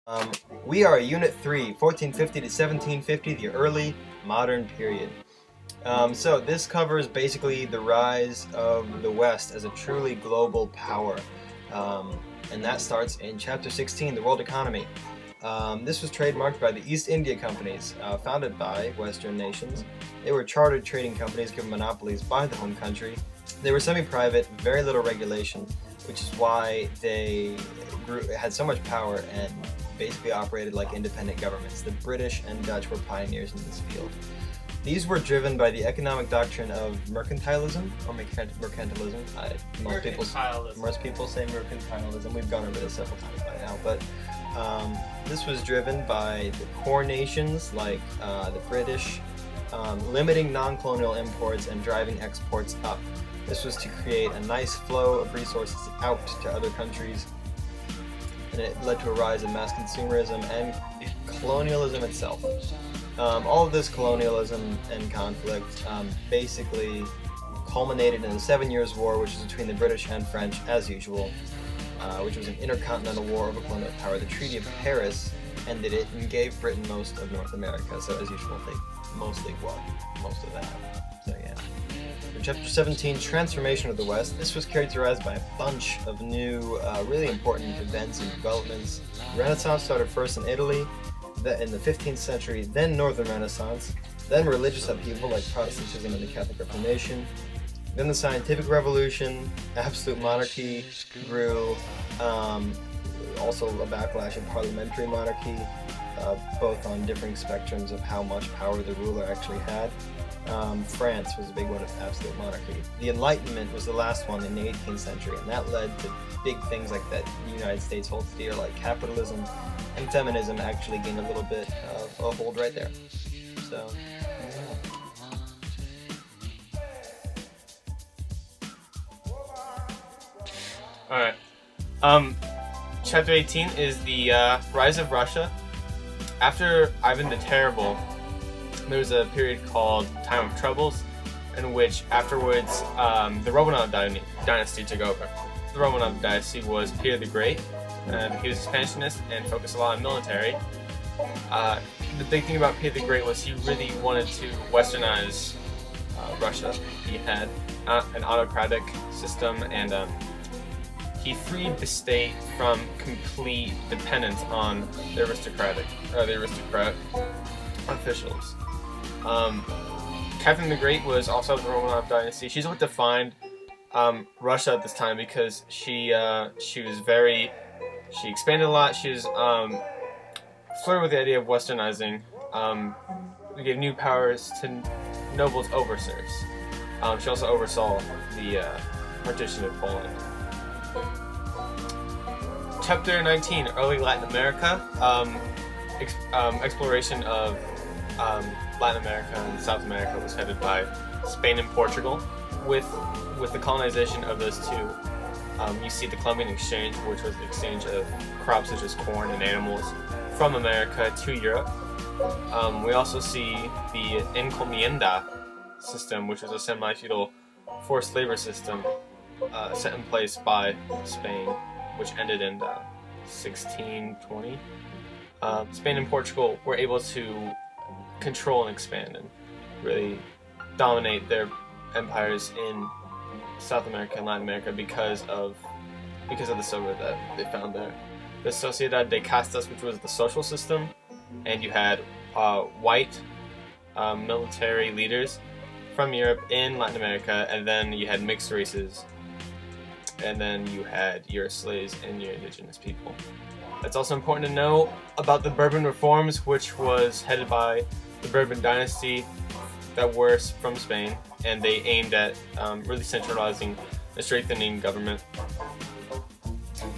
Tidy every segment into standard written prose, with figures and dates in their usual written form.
Um, we are Unit 3, 1450 to 1750, the early modern period. So this covers basically the rise of the West as a truly global power. And that starts in Chapter 16, the world economy. This was trademarked by the East India Companies, founded by Western nations. They were chartered trading companies given monopolies by the home country. They were semi-private, very little regulation, which is why they had so much power and basically operated like independent governments. The British and Dutch were pioneers in this field. These were driven by the economic doctrine of mercantilism, or mercantilism. Most people say mercantilism. We've gone over this several times by now, but this was driven by the core nations like the British, limiting non-colonial imports and driving exports up. This was to create a nice flow of resources out to other countries, and it led to a rise in mass consumerism and colonialism itself. All of this colonialism and conflict basically culminated in the 7 Years' War, which was between the British and French, as usual, which was an intercontinental war over colonial power. The Treaty of Paris ended it and gave Britain most of North America, so as usual, they mostly won most of that. So yeah. For Chapter 17, Transformation of the West, this was characterized by a bunch of new, really important events and developments. The Renaissance started first in Italy, in the 15th century, then Northern Renaissance, then religious upheaval like Protestantism and the Catholic Reformation, then the Scientific Revolution, absolute monarchy grew, also a backlash of parliamentary monarchy, both on differing spectrums of how much power the ruler actually had. France was a big one of absolute monarchy. The Enlightenment was the last one in the 18th century, and that led to big things like that the United States holds dear, like capitalism and feminism actually gained a little bit of a hold right there. So, Alright. Chapter 18 is the rise of Russia. After Ivan the Terrible, there was a period called Time of Troubles, in which afterwards the Romanov dynasty took over. The Romanov dynasty was Peter the Great, and he was expansionist and focused a lot on military. The big thing about Peter the Great was he really wanted to westernize Russia. He had an autocratic system, and he freed the state from complete dependence on the aristocrat officials. Catherine the Great was also of the Romanov dynasty. She's what defined Russia at this time, because she expanded a lot. She was flirted with the idea of westernizing. We gave new powers to nobles over serfs. She also oversaw the partition of Poland. Chapter 19, Early Latin America. Exploration of Latin America and South America was headed by Spain and Portugal. With the colonization of those two, you see the Columbian Exchange, which was the exchange of crops such as corn and animals from America to Europe. We also see the encomienda system, which was a semi-feudal forced labor system set in place by Spain, which ended in 1620. Spain and Portugal were able to control and expand and really dominate their empires in South America and Latin America because of the silver that they found there. The Sociedad de Castas, which was the social system, and you had white military leaders from Europe in Latin America, and then you had mixed races, and then you had your slaves and your indigenous people. It's also important to know about the Bourbon reforms, which was headed by the Bourbon dynasty that were from Spain, and they aimed at really centralizing and strengthening government.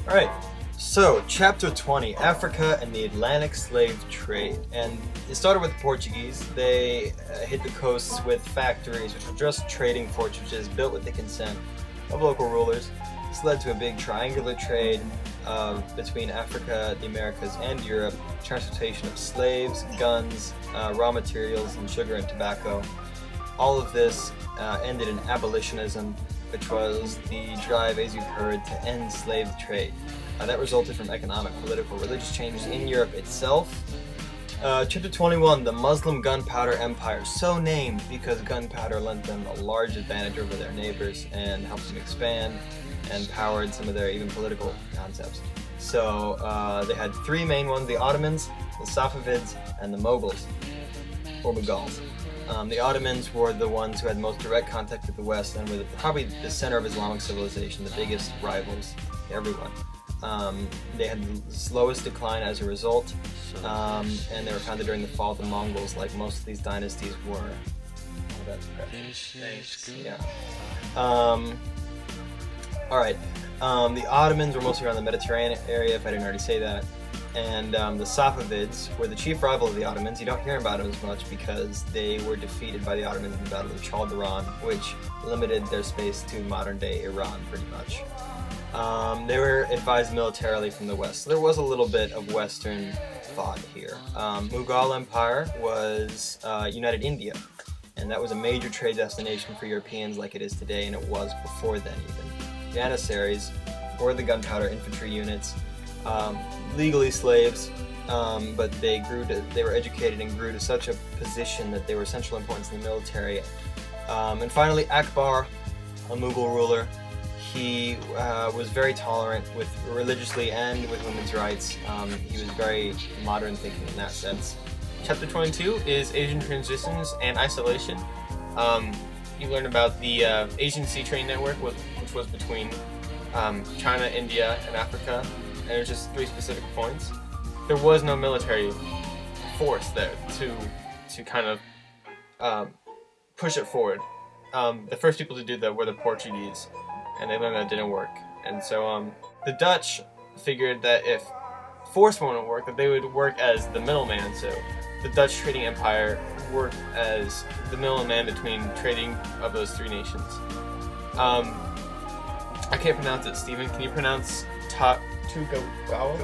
alright, so Chapter 20, Africa and the Atlantic Slave Trade. And it started with the Portuguese. They hit the coasts with factories, which were just trading fortresses built with the consent of local rulers. This led to a big triangular trade between Africa, the Americas, and Europe, transportation of slaves, guns, raw materials, and sugar and tobacco. All of this ended in abolitionism, which was the drive, as you've heard, to end slave trade. that resulted from economic, political, religious changes in Europe itself. Chapter 21, the Muslim Gunpowder Empire, so named because gunpowder lent them a large advantage over their neighbors and helped them expand and powered some of their even political concepts. So they had three main ones: the Ottomans, the Safavids, and the Mughals, or Mughals. The Ottomans were the ones who had most direct contact with the West and were probably the center of Islamic civilization, the biggest rivals to everyone. They had the slowest decline as a result, and they were founded during the fall of the Mongols, like most of these dynasties were. Oh, that's Thanks. Yeah. Alright. The Ottomans were mostly around the Mediterranean area, if I didn't already say that. And the Safavids were the chief rival of the Ottomans. You don't hear about them as much because they were defeated by the Ottomans in the Battle of Chaldiran, which limited their space to modern-day Iran, pretty much. They were advised militarily from the West, so there was a little bit of Western thought here. Mughal Empire was United India, and that was a major trade destination for Europeans like it is today, and it was before then even. Janissaries were the gunpowder infantry units, legally slaves, but they were educated and grew to such a position that they were essential importance in the military. And finally, Akbar, a Mughal ruler. He was very tolerant with religiously and with women's rights. He was very modern thinking in that sense. Chapter 22 is Asian transitions and isolation. You learn about the Asian Sea Trade Network, which was between China, India, and Africa, and there's just three specific points. There was no military force there to kind of push it forward. The first people to do that were the Portuguese, and they learned that didn't work. And so the Dutch figured that if force wouldn't work, that they would work as the middleman. So the Dutch trading empire worked as the middleman between trading of those three nations. I can't pronounce it, Stephen. Can you pronounce Tokugawa?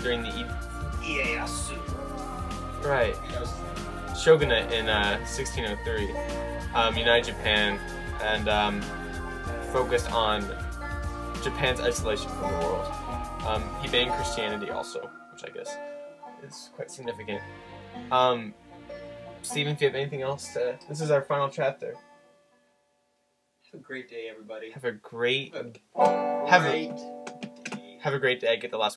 During the Ieyasu. Right. Shogunate in 1603. United Japan and focused on Japan's isolation from the world. He banned Christianity also, which I guess is quite significant. Stephen, if you have anything else to... This is our final chapter. Have a great day, everybody. Have a great... Have a Have a great day. I get the last